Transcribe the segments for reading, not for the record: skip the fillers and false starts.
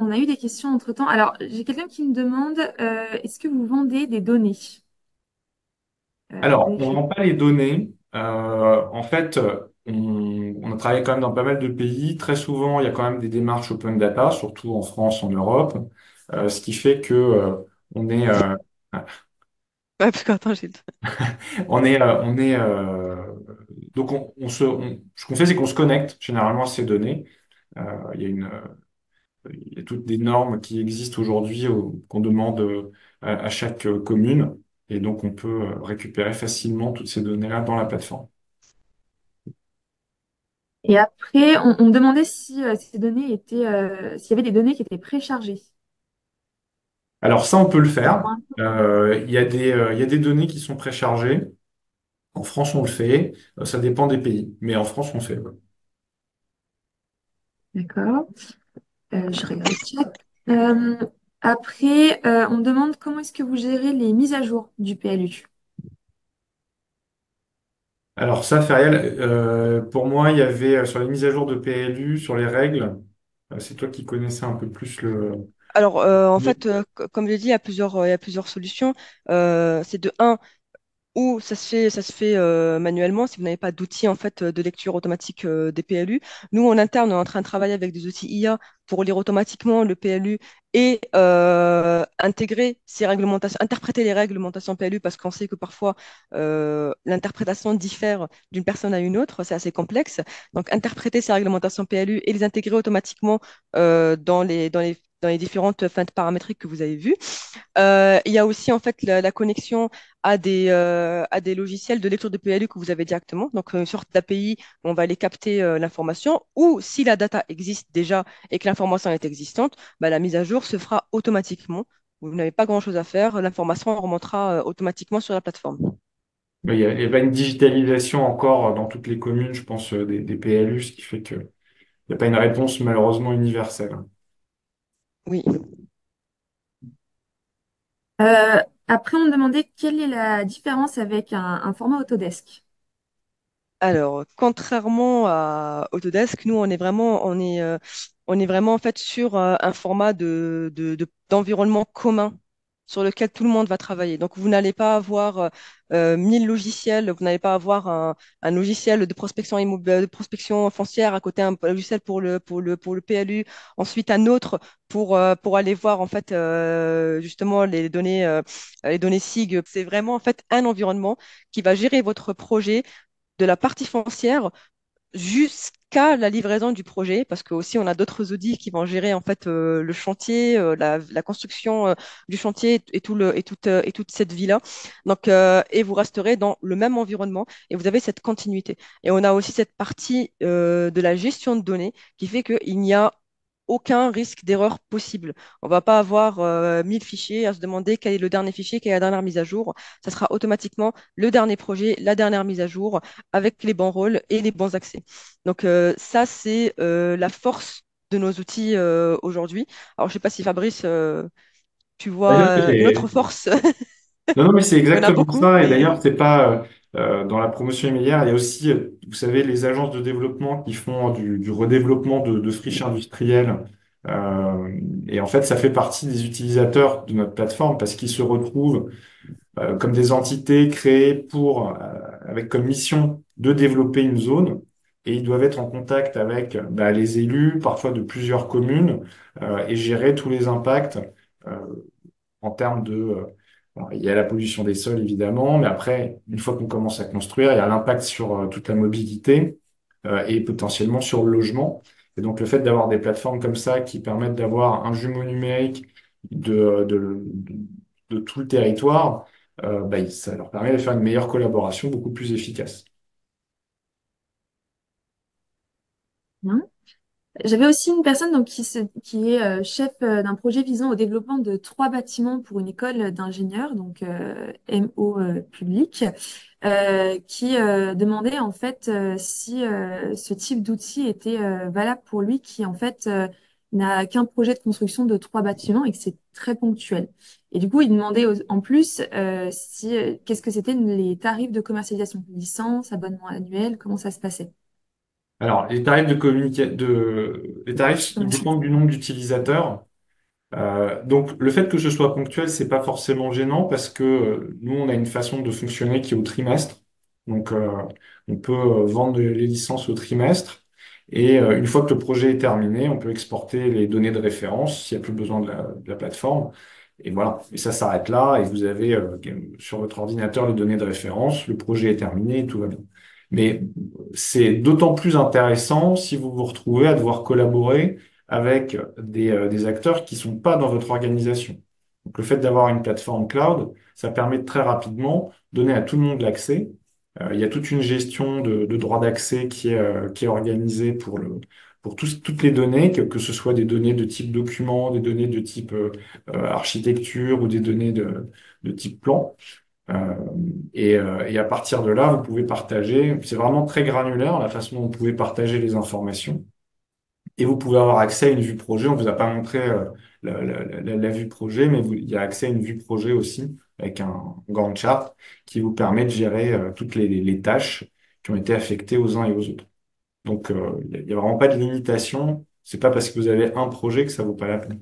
on a eu des questions entre-temps. Alors, j'ai quelqu'un qui me demande, est-ce que vous vendez des données, des Alors, données on ne vend crédit? pas les données. En fait, on a travaillé quand même dans pas mal de pays. Très souvent, il y a quand même des démarches open data, surtout en France, en Europe. Ce qui fait que on est, Ouais, parce que attends, on est donc ce qu'on fait, c'est qu'on se connecte généralement à ces données. Il y a il y a toutes des normes qui existent aujourd'hui qu'on demande à chaque commune. Et donc, on peut récupérer facilement toutes ces données-là dans la plateforme. Et après, on me demandait si ces données étaient, s'il y avait des données qui étaient préchargées. Alors ça, on peut le Alors, faire. pour un- Il y a des données qui sont préchargées. En France, on le fait. Ça dépend des pays. Mais en France, on le fait. Ouais. D'accord. Je regarde le chat. Euh, Après, on me demande comment est-ce que vous gérez les mises à jour du PLU. Alors ça, Ferial, pour moi, il y avait sur les mises à jour de PLU, sur les règles, c'est toi qui connaissais un peu plus le... Alors, en fait, comme je l'ai dit, il y a plusieurs solutions. C'est de un, ou ça se fait manuellement si vous n'avez pas d'outils en fait de lecture automatique des PLU. Nous, en interne, on est en train de travailler avec des outils IA pour lire automatiquement le PLU et intégrer ces réglementations, interpréter les réglementations PLU parce qu'on sait que parfois l'interprétation diffère d'une personne à une autre, c'est assez complexe. Donc, interpréter ces réglementations PLU et les intégrer automatiquement dans les différentes feintes paramétriques que vous avez vues. Il y a aussi en fait la connexion à des logiciels de lecture de PLU que vous avez directement. Donc, une sorte d'API, on va aller capter l'information. Ou si la data existe déjà et que l'information est existante, bah, la mise à jour se fera automatiquement. Vous n'avez pas grand-chose à faire. L'information remontera automatiquement sur la plateforme. Mais il y a pas une digitalisation encore dans toutes les communes, je pense, des PLU, ce qui fait qu'il n'y a pas une réponse malheureusement universelle. Oui. Après, on me demandait quelle est la différence avec un format Autodesk. Alors, contrairement à Autodesk, nous, on est vraiment en fait sur un format d'environnement commun sur lequel tout le monde va travailler. Donc, vous n'allez pas avoir 1000 logiciels, vous n'allez pas avoir un logiciel de prospection de prospection foncière à côté, un logiciel pour le PLU, ensuite un autre pour aller voir en fait justement les données SIG. C'est vraiment en fait un environnement qui va gérer votre projet de la partie foncière jusqu'à la livraison du projet, parce que aussi on a d'autres audits qui vont gérer en fait le chantier, la construction du chantier et et toute cette vie-là. Donc et vous resterez dans le même environnement et vous avez cette continuité. Et on a aussi cette partie de la gestion de données qui fait qu'il n'y a aucun risque d'erreur possible. On ne va pas avoir 1000 fichiers à se demander quel est le dernier fichier, quelle est la dernière mise à jour. Ça sera automatiquement le dernier projet, la dernière mise à jour, avec les bons rôles et les bons accès. Donc ça, c'est la force de nos outils aujourd'hui. Alors, je ne sais pas si Fabrice, tu vois Ouais, non, une autre force. non, non, mais c'est Il y en a exactement beaucoup, ça. Et mais d'ailleurs, c'est pas dans la promotion immobilière, il y a aussi, vous savez, les agences de développement qui font du redéveloppement de friches industrielles. Et en fait, ça fait partie des utilisateurs de notre plateforme parce qu'ils se retrouvent comme des entités créées avec comme mission de développer une zone. Et ils doivent être en contact avec les élus, parfois de plusieurs communes, et gérer tous les impacts euh, en termes alors, il y a la pollution des sols, évidemment, mais après, une fois qu'on commence à construire, il y a l'impact sur toute la mobilité et potentiellement sur le logement. Et donc, le fait d'avoir des plateformes comme ça qui permettent d'avoir un jumeau numérique de, de, de tout le territoire, ça leur permet de faire une meilleure collaboration beaucoup plus efficace. J'avais aussi une personne donc, qui est chef d'un projet visant au développement de trois bâtiments pour une école d'ingénieurs, donc MO public, qui demandait en fait si ce type d'outil était valable pour lui, qui en fait n'a qu'un projet de construction de trois bâtiments et que c'est très ponctuel. Et du coup, il demandait en plus si qu'est-ce que c'était les tarifs de commercialisation, licence, abonnement annuel, comment ça se passait. Alors, les tarifs, ils dépendent du nombre d'utilisateurs. Donc, le fait que ce soit ponctuel, c'est pas forcément gênant parce que nous, on a une façon de fonctionner qui est au trimestre. Donc, on peut vendre les licences au trimestre. Et une fois que le projet est terminé, on peut exporter les données de référence s'il n'y a plus besoin de la plateforme. Et voilà. Et ça s'arrête là. Et vous avez sur votre ordinateur les données de référence. Le projet est terminé et tout va bien. Mais c'est d'autant plus intéressant si vous vous retrouvez à devoir collaborer avec des acteurs qui sont pas dans votre organisation. Donc, le fait d'avoir une plateforme cloud, ça permet de très rapidement donner à tout le monde l'accès. Il y a toute une gestion de droit d'accès qui est organisée pour toutes les données, que ce soit des données de type document, des données de type architecture ou des données de type plan. Euh, et à partir de là, vous pouvez partager. C'est vraiment très granulaire la façon dont vous pouvez partager les informations. Et vous pouvez avoir accès à une vue projet. On vous a pas montré la vue projet, mais il y a accès à une vue projet aussi avec un Gantt chart qui vous permet de gérer toutes les tâches qui ont été affectées aux uns et aux autres. Donc, il y a vraiment pas de limitation. C'est pas parce que vous avez un projet que ça vaut pas la peine.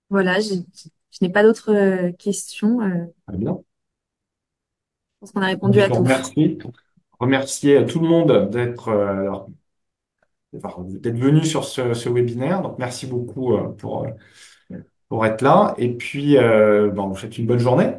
Voilà, je n'ai pas d'autres questions. Très bien. Je pense qu'on a répondu Je à vous tout. remercie. Remercier tout le monde d'être venu sur ce webinaire. Donc, merci beaucoup pour être là. Et puis, bon, vous faites une bonne journée.